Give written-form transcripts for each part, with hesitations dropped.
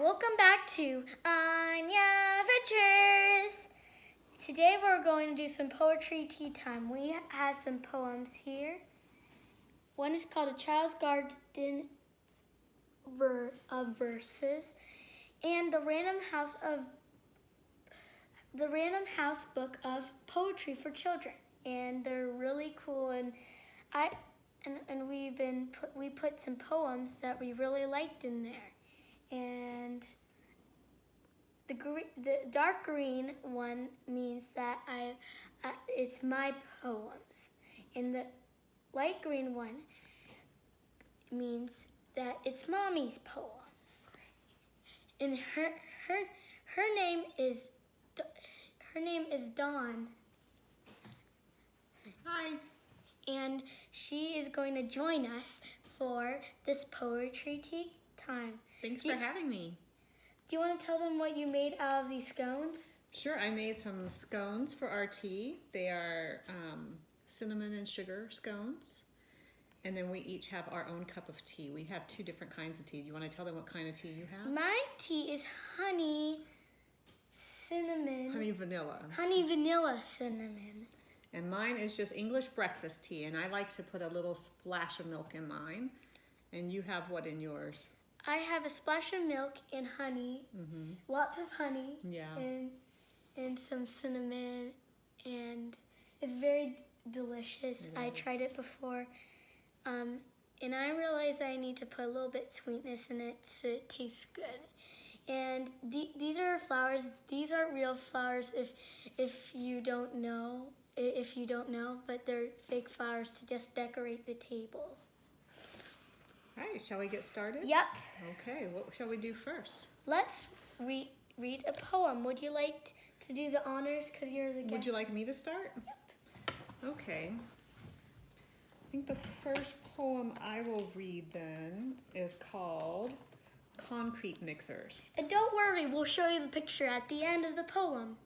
welcome back to Anya Adventures. Today we're going to do some poetry tea time. We have some poems here. One is called A Child's Garden of Verses, and the Random House book of poetry for children. And they're really cool, and we put some poems that we really liked in there. And the dark green one means that it's my poems, and the light green one means that it's Mommy's poems. And her name is Dawn. Hi. And she is going to join us for this poetry tea time. Thanks for having me. Do you want to tell them what you made out of these scones? Sure, I made some scones for our tea. They are cinnamon and sugar scones. And then we each have our own cup of tea. We have two different kinds of tea. Do you want to tell them what kind of tea you have? My tea is honey, cinnamon. Honey vanilla. Honey vanilla cinnamon. And mine is just English breakfast tea. And I like to put a little splash of milk in mine. And you have what in yours? I have a splash of milk and honey, lots of honey, and some cinnamon, and it's very delicious. I tried it before, and I realized I need to put a little bit of sweetness in it so it tastes good. And these are flowers. These aren't real flowers if you don't know. But they're fake flowers to just decorate the table. All right, shall we get started? Yep. Okay, what shall we do first? Let's read a poem. Would you like to do the honors because you're the guest? Would you like me to start? Yep. Okay. I think the first poem I will read then is called Concrete Mixers. And don't worry, we'll show you the picture at the end of the poem.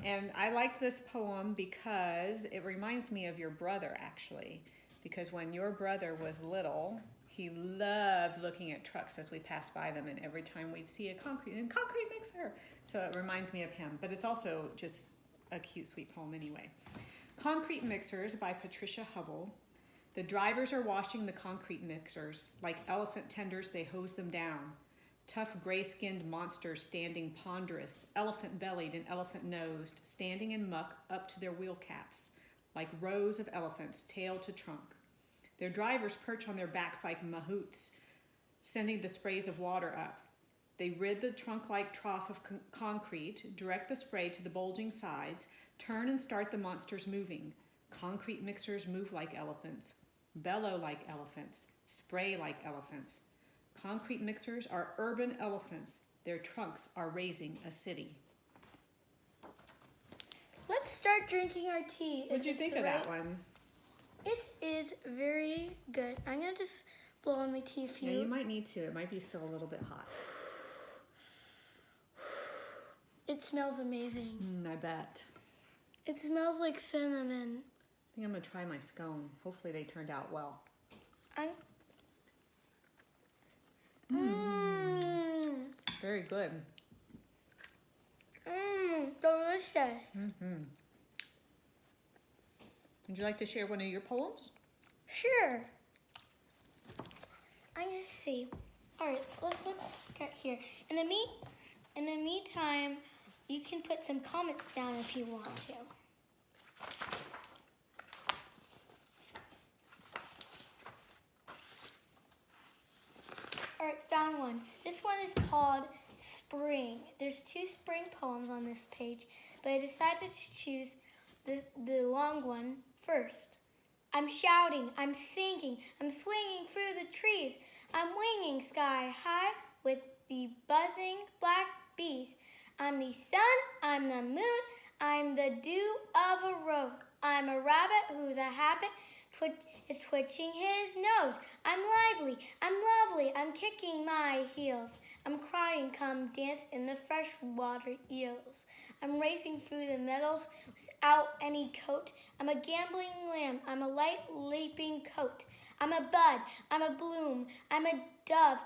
And I like this poem because it reminds me of your brother, actually. Because when your brother was little, he loved looking at trucks as we passed by them, and every time we'd see a concrete mixer. So it reminds me of him, but it's also just a cute, sweet poem anyway. Concrete Mixers by Patricia Hubble. The drivers are washing the concrete mixers. Like elephant tenders, they hose them down. Tough, gray-skinned monsters standing ponderous, elephant-bellied and elephant-nosed, standing in muck up to their wheel caps, like rows of elephants, tail to trunk. Their drivers perch on their backs like mahouts, sending the sprays of water up. They rid the trunk-like trough of concrete, direct the spray to the bulging sides, turn and start the monsters moving. Concrete mixers move like elephants, bellow like elephants, spray like elephants. Concrete mixers are urban elephants. Their trunks are raising a city. Let's start drinking our tea. What'd you think of that one? It is very good. I'm going to just blow on my tea for you. Yeah, you might need to. It might be still a little bit hot. It smells amazing. I bet. It smells like cinnamon. I think I'm going to try my scone. Hopefully they turned out well. Very good. Delicious. Would you like to share one of your poems? Sure. I'm going to see. All right, let's look at here. In the meantime, you can put some comments down if you want to. All right, found one. This one is called Spring. There's two spring poems on this page, but I decided to choose the long one first. I'm shouting, I'm singing, I'm swinging through the trees. I'm winging sky high with the buzzing black bees. I'm the sun, I'm the moon, I'm the dew of a rose. I'm a rabbit whose a habit is twitching his nose. I'm lively, I'm lovely, I'm kicking my heels. I'm crying, come dance in the freshwater eels. I'm racing through the meadows without any coat. I'm a gambling lamb, I'm a light leaping coat. I'm a bud, I'm a bloom, I'm a dove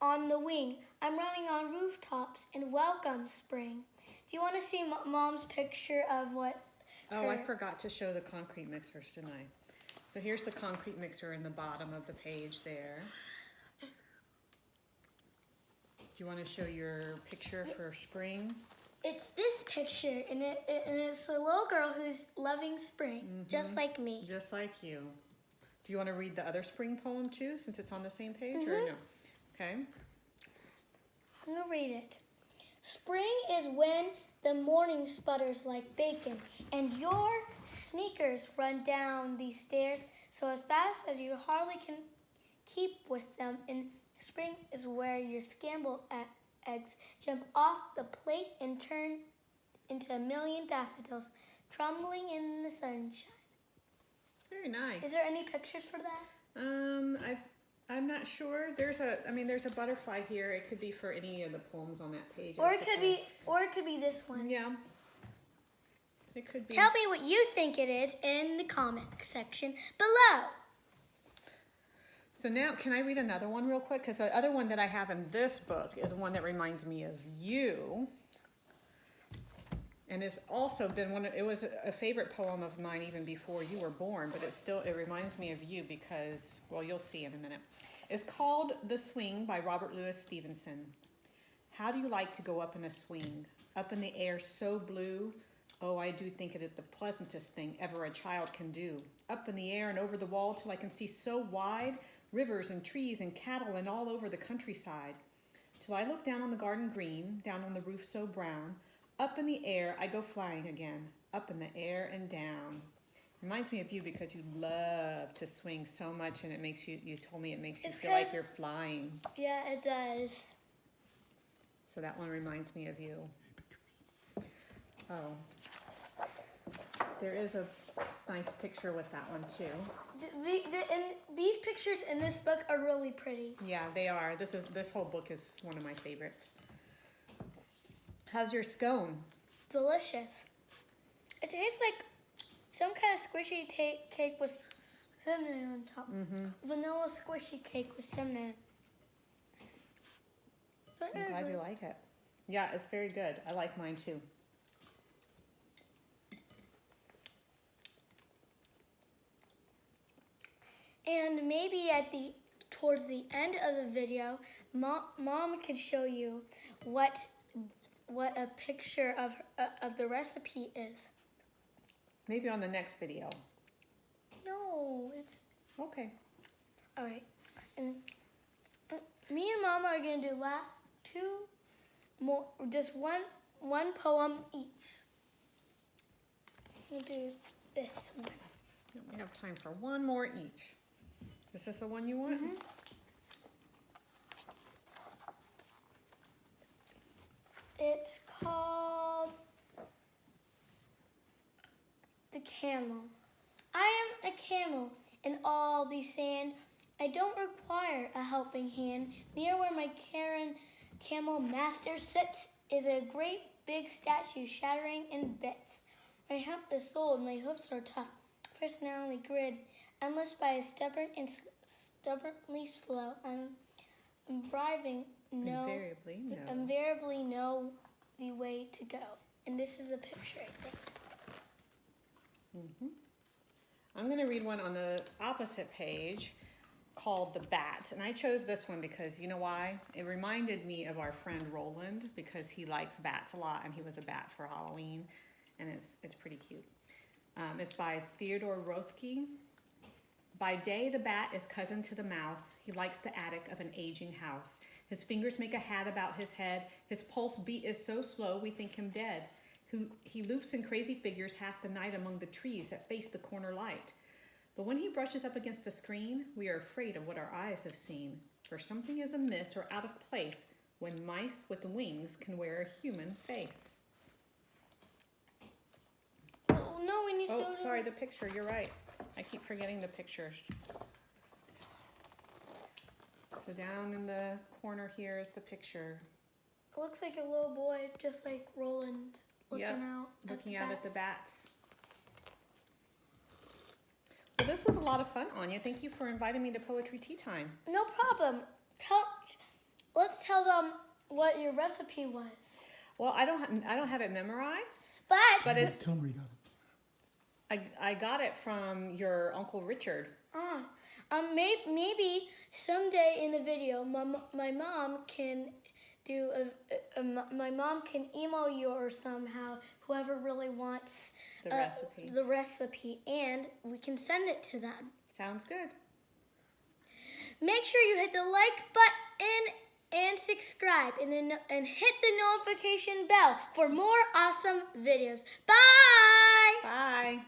on the wing. I'm running on rooftops and welcome spring. Do you want to see Mom's picture of what? Oh, I forgot to show the concrete mixers tonight. So here's the concrete mixer in the bottom of the page there. Do you want to show your picture for spring? It's this picture, and it's a little girl who's loving spring, just like me. Just like you. Do you want to read the other spring poem too, since it's on the same page, or no? Okay. I'm going to read it. Spring is when the morning sputters like bacon, and your sneakers run down these stairs so as fast as you hardly can keep with them. And spring is where your scrambled eggs jump off the plate and turn into a million daffodils trembling in the sunshine. Very nice. Is there any pictures for that? I'm not sure. There's a butterfly here. It could be for any of the poems on that page. Or it could be this one. Yeah. It could be. Tell me what you think it is in the comment section below. So now, can I read another one real quick? Because the other one that I have in this book is one that reminds me of you. And it's also been it was a favorite poem of mine even before you were born, but it reminds me of you because, well, you'll see in a minute. It's called The Swing by Robert Louis Stevenson. How do you like to go up in a swing? Up in the air so blue? Oh, I do think it is the pleasantest thing ever a child can do. Up in the air and over the wall till I can see so wide, rivers and trees and cattle and all over the countryside. Till I look down on the garden green, down on the roof so brown. Up in the air I go flying again, up in the air and down. Reminds me of you because you love to swing so much, and you told me it makes you feel like you're flying. Yeah, it does. So that one reminds me of you. Oh, there is a nice picture with that one too. These pictures in this book are really pretty. Yeah, they are. This whole book is one of my favorites. How's your scone? Delicious. It tastes like some kind of squishy cake with cinnamon on top. Vanilla squishy cake with cinnamon. I'm glad you like it. Yeah, it's very good. I like mine too. And maybe towards the end of the video, Mom could show you what a picture of the recipe is. Maybe on the next video. No, it's okay. All right. And me and Mama are gonna do two more, just one poem each. We'll do this one. We have time for one more each. Is this the one you want? It's called The Camel. I am a camel in all the sand. I don't require a helping hand. Near where my camel master sits is a great big statue shattering in bits. My hump is sold, my hoofs are tough, personality grid, endless by a stubborn and stubbornly slow. I'm invariably know the way to go. And this is the picture, I think. I'm going to read one on the opposite page called The Bat. And I chose this one because, you know why? It reminded me of our friend Roland because he likes bats a lot, and he was a bat for Halloween. And it's pretty cute. It's by Theodore Rothke. By day, the bat is cousin to the mouse. He likes the attic of an aging house. His fingers make a hat about his head. His pulse beat is so slow we think him dead. He loops in crazy figures half the night among the trees that face the corner light. But when he brushes up against a screen, we are afraid of what our eyes have seen. For something is amiss or out of place when mice with wings can wear a human face. Oh, no, we need to... Oh, sorry, the picture. You're right. I keep forgetting the pictures. So down in the corner here is the picture. It looks like a little boy, just like Roland, looking out at the bats. Well, this was a lot of fun, Anya. Thank you for inviting me to Poetry Tea Time. No problem. let's tell them what your recipe was. Well, I don't have it memorized, But but it's Tell me where you got it. I got it from your Uncle Richard. maybe someday in the video, my mom can do my mom can email you or somehow, whoever really wants The recipe. the recipe, and we can send it to them. Sounds good. Make sure you hit the like button and subscribe, and hit the notification bell for more awesome videos. Bye! Bye.